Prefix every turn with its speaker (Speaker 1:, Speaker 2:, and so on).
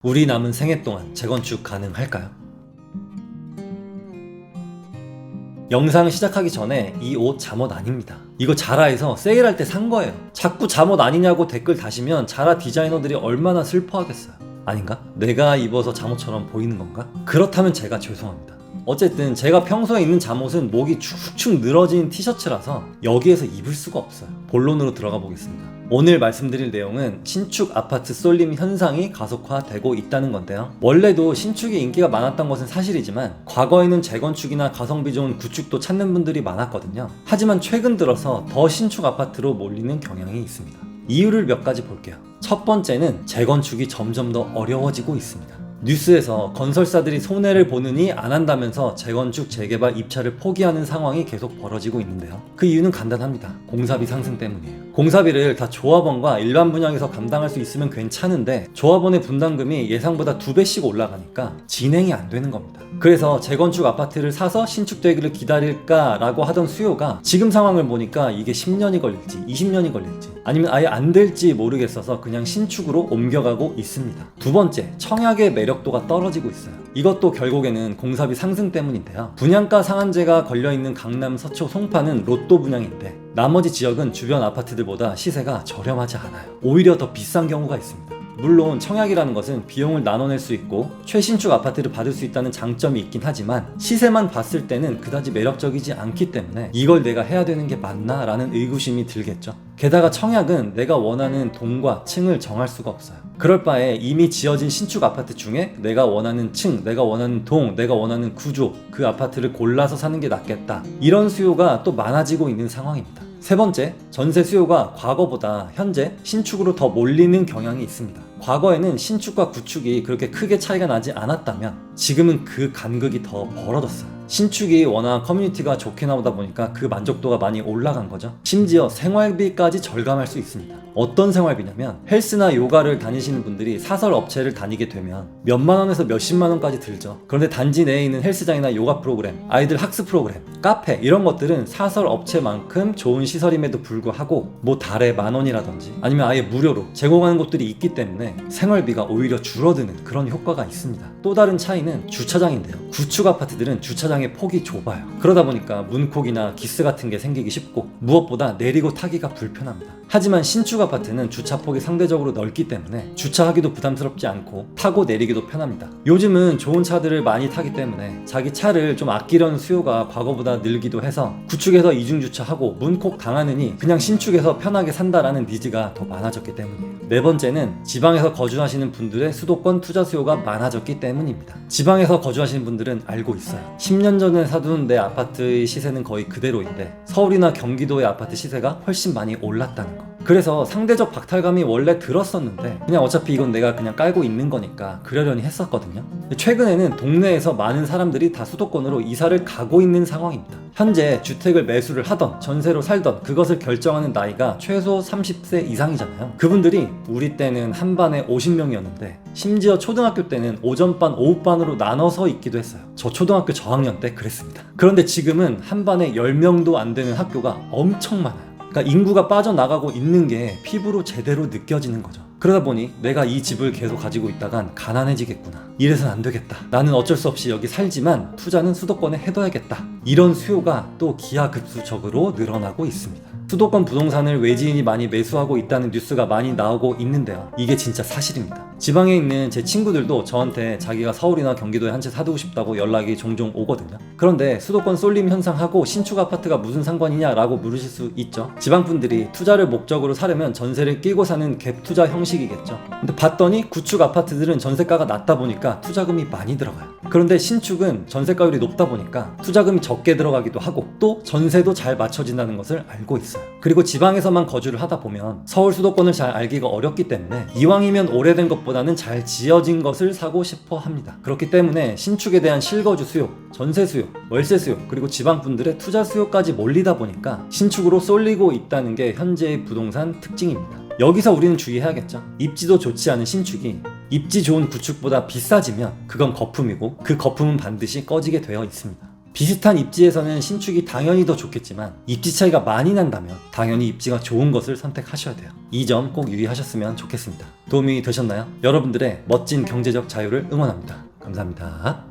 Speaker 1: 우리 남은 생애 동안 재건축 가능할까요? 영상 시작하기 전에 이 옷 잠옷 아닙니다. 이거 자라에서 세일할 때 산 거예요. 자꾸 잠옷 아니냐고 댓글 다시면 자라 디자이너들이 얼마나 슬퍼하겠어요. 아닌가? 내가 입어서 잠옷처럼 보이는 건가? 그렇다면 제가 죄송합니다. 어쨌든 제가 평소에 입는 잠옷은 목이 축축 늘어진 티셔츠라서 여기에서 입을 수가 없어요. 본론으로 들어가 보겠습니다. 오늘 말씀드릴 내용은 신축 아파트 쏠림 현상이 가속화되고 있다는 건데요. 원래도 신축이 인기가 많았던 것은 사실이지만 과거에는 재건축이나 가성비 좋은 구축도 찾는 분들이 많았거든요. 하지만 최근 들어서 더 신축 아파트로 몰리는 경향이 있습니다. 이유를 몇 가지 볼게요. 첫 번째는 재건축이 점점 더 어려워지고 있습니다. 뉴스에서 건설사들이 손해를 보느니 안 한다면서 재건축, 재개발 입찰을 포기하는 상황이 계속 벌어지고 있는데요. 그 이유는 간단합니다. 공사비 상승 때문이에요. 공사비를 다 조합원과 일반 분양에서 감당할 수 있으면 괜찮은데 조합원의 분담금이 예상보다 2배씩 올라가니까 진행이 안 되는 겁니다. 그래서 재건축 아파트를 사서 신축되기를 기다릴까라고 하던 수요가 지금 상황을 보니까 이게 10년이 걸릴지 20년이 걸릴지 아니면 아예 안 될지 모르겠어서 그냥 신축으로 옮겨가고 있습니다. 두 번째, 청약의 매력도가 떨어지고 있어요. 이것도 결국에는 공사비 상승 때문인데요. 분양가 상한제가 걸려있는 강남, 서초, 송파는 로또 분양인데 나머지 지역은 주변 아파트들보다 시세가 저렴하지 않아요. 오히려 더 비싼 경우가 있습니다. 물론 청약이라는 것은 비용을 나눠낼 수 있고 최신축 아파트를 받을 수 있다는 장점이 있긴 하지만 시세만 봤을 때는 그다지 매력적이지 않기 때문에 이걸 내가 해야 되는 게 맞나? 라는 의구심이 들겠죠. 게다가 청약은 내가 원하는 동과 층을 정할 수가 없어요. 그럴 바에 이미 지어진 신축 아파트 중에 내가 원하는 층, 내가 원하는 동, 내가 원하는 구조, 그 아파트를 골라서 사는 게 낫겠다. 이런 수요가 또 많아지고 있는 상황입니다. 세 번째, 전세 수요가 과거보다 현재 신축으로 더 몰리는 경향이 있습니다. 과거에는 신축과 구축이 그렇게 크게 차이가 나지 않았다면 지금은 그 간극이 더 벌어졌어요. 신축이 워낙 커뮤니티가 좋게 나오다 보니까 그 만족도가 많이 올라간 거죠. 심지어 생활비까지 절감할 수 있습니다. 어떤 생활비냐면 헬스나 요가를 다니시는 분들이 사설 업체를 다니게 되면 몇만 원에서 몇십만 원까지 들죠. 그런데 단지 내에 있는 헬스장이나 요가 프로그램, 아이들 학습 프로그램, 카페 이런 것들은 사설 업체만큼 좋은 시설임에도 불구하고 뭐 달에 만 원이라든지 아니면 아예 무료로 제공하는 곳들이 있기 때문에 생활비가 오히려 줄어드는 그런 효과가 있습니다. 또 다른 차이는 주차장인데요. 구축 아파트들은 주차장의 폭이 좁아요. 그러다 보니까 문콕이나 기스 같은 게 생기기 쉽고 무엇보다 내리고 타기가 불편합니다. 하지만 신축 아파트는 주차폭이 상대적으로 넓기 때문에 주차하기도 부담스럽지 않고 타고 내리기도 편합니다. 요즘은 좋은 차들을 많이 타기 때문에 자기 차를 좀 아끼려는 수요가 과거보다 늘기도 해서 구축에서 이중주차하고 문콕 당하느니 그냥 신축에서 편하게 산다라는 니즈가 더 많아졌기 때문이에요. 네 번째는 지방에서 거주하시는 분들의 수도권 투자 수요가 많아졌기 때문입니다. 지방에서 거주하시는 분들은 알고 있어요. 10년 전에 사둔 내 아파트의 시세는 거의 그대로인데 서울이나 경기도의 아파트 시세가 훨씬 많이 올랐다는 거. 그래서 상대적 박탈감이 원래 들었었는데 그냥 어차피 이건 내가 그냥 깔고 있는 거니까 그러려니 했었거든요. 최근에는 동네에서 많은 사람들이 다 수도권으로 이사를 가고 있는 상황입니다. 현재 주택을 매수를 하던 전세로 살던 그것을 결정하는 나이가 최소 30세 이상이잖아요. 그분들이 우리 때는 한 반에 50명이었는데 심지어 초등학교 때는 오전반, 오후반으로 나눠서 있기도 했어요. 저 초등학교 저학년 때 그랬습니다. 그런데 지금은 한 반에 10명도 안 되는 학교가 엄청 많아요. 그러니까 인구가 빠져나가고 있는 게 피부로 제대로 느껴지는 거죠. 그러다 보니 내가 이 집을 계속 가지고 있다간 가난해지겠구나. 이래서는 안 되겠다. 나는 어쩔 수 없이 여기 살지만 투자는 수도권에 해둬야겠다. 이런 수요가 또 기하급수적으로 늘어나고 있습니다. 수도권 부동산을 외지인이 많이 매수하고 있다는 뉴스가 많이 나오고 있는데요. 이게 진짜 사실입니다. 지방에 있는 제 친구들도 저한테 자기가 서울이나 경기도에 한 채 사두고 싶다고 연락이 종종 오거든요. 그런데 수도권 쏠림 현상하고 신축 아파트가 무슨 상관이냐라고 물으실 수 있죠. 지방분들이 투자를 목적으로 사려면 전세를 끼고 사는 갭 투자 형식이겠죠. 근데 봤더니 구축 아파트들은 전세가가 낮다 보니까 투자금이 많이 들어가요. 그런데 신축은 전세가율이 높다 보니까 투자금이 적게 들어가기도 하고 또 전세도 잘 맞춰진다는 것을 알고 있어요. 그리고 지방에서만 거주를 하다 보면 서울 수도권을 잘 알기가 어렵기 때문에 이왕이면 오래된 것보다는 잘 지어진 것을 사고 싶어 합니다. 그렇기 때문에 신축에 대한 실거주 수요, 전세 수요, 월세 수요, 그리고 지방분들의 투자 수요까지 몰리다 보니까 신축으로 쏠리고 있다는 게 현재의 부동산 특징입니다. 여기서 우리는 주의해야겠죠. 입지도 좋지 않은 신축이 입지 좋은 구축보다 비싸지면 그건 거품이고 그 거품은 반드시 꺼지게 되어 있습니다. 비슷한 입지에서는 신축이 당연히 더 좋겠지만 입지 차이가 많이 난다면 당연히 입지가 좋은 것을 선택하셔야 돼요. 이 점 꼭 유의하셨으면 좋겠습니다. 도움이 되셨나요? 여러분들의 멋진 경제적 자유를 응원합니다. 감사합니다.